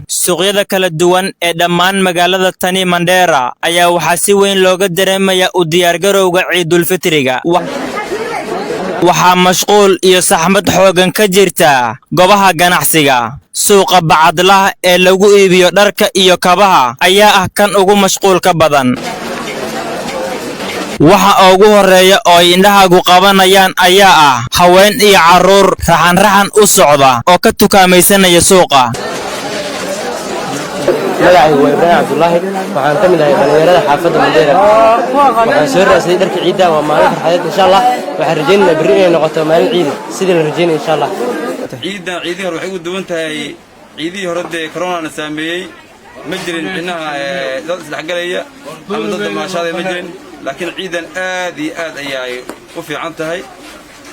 suuqyada kala duwan ee dhammaan magaalada tani Mandera ayaa waxaa si weyn looga dareemayaa u diyaargarowga Ciidul Fitriga. waxaa mashquul iyo saxmad xoogan ka jirta goobaha ganacsiga. suuqa bacadlaha ee lagu iibiyo dharka iyo kabaha ayaa ah kan ugu mashquulka badan. waxa ugu horeeya oo indhahaagu qabanayaan ayaa ah haween iyo carruur raxan u socda oo ka tukaamaysanaya suuqa. magacaygu waa Ibrahim Abdullahi waxaan ka mid ahay dhalinyarada xaafadda Mandera waxaan soo raasay dharka ciidda waa maalin farxadeed insha Allah waxaan rajaynayaa berri inay noqoto maalin ciid sidii la rajaynay insha Allah ciidii hore waxay u duwan tahay ciidii hore ee corona saameeyay ma jirin cinaha dad isdhexgalaya ama dad maashada ma jirin laakiin ciidan aad iyo aad ayay u fiican tahay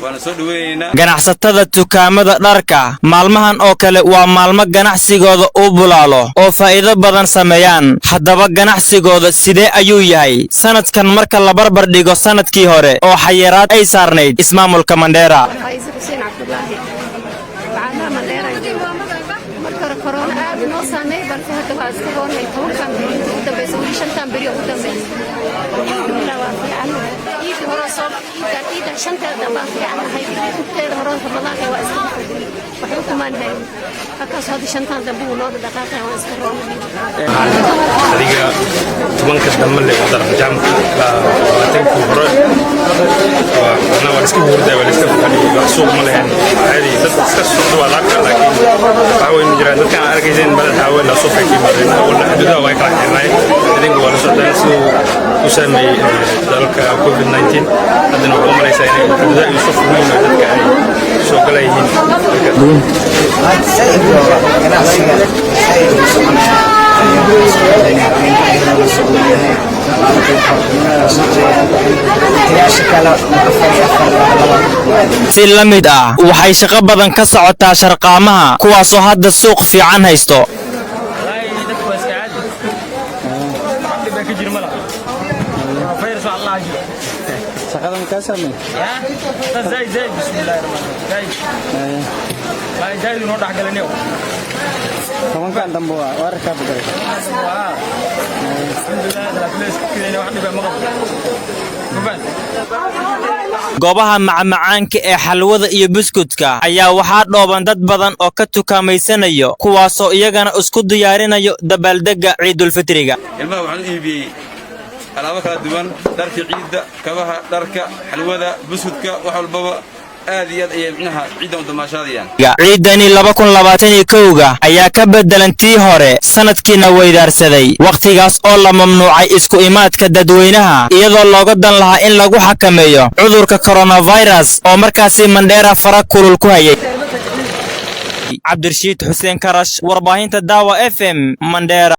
waana soo dhaweynaa ganacsatada dukaamada dharka maalmahan oo kale waa maalmo ganacsigooda u bulaalo oo faa'iido badan sameeyaan. haddaba ganacsigooda sidee ayuu yahay sanadkan marka la barbar dhigo sanadkii hore oo xayiraad ay saarnayd ismaamulka Mandera? adiga tumanka damale wadar jaamka waatanku hore ana waa iska hurdaa waa iska fadhiyo wax suuq ma lahayn caadi dad iska soo waa laabta laakiin waxa weyn jiraan dadka aan arkayseen badan haween la soo fakiin marina wala xuduudaha way kala xirnay idinku waa la socdaan si uu sameeyay dalka COVID-19 hadana waa malaysaa inay xuduudaha iyo soo fuulin dadka ay soo galayeen si la mid ah waxay shaqo badan ka socotaa sharqaamaha kuwaasoo hadda suuq fiican haysto. shaqadan ka sameey زي بسم الله الرحمن الرحيم زي نو دخلنيو toban kan dambo war ka badal goobaha macmacaanka ee xalwada iyo buskudka ayaa waxaa dhooban dad badan oo ka tukaameysanayo kuwaasoo iyagana isku diyaarinayo dabaaldega Ciidul Fitriga. ilmaha waxaan iibiyay alaabo kala duwan dharka ciidda kabaha dharka xalwada buskudka wax walba aad iyo aad ay micnaha ciidan u damaashadayaan. ciidani 2021 ayaa ka bedelantii hore sanadkiina weydaarsaday waqtigaas oo la mamnuucay isku imaadka dadweynaha iyadoo looga dan lahaa in lagu xakameeyo cudurka coronavirus oo markaasi Mandera fara kulul ku hayay. Cabdirashiid Xuseen Karash warbaahinta Daawa FM Mandera.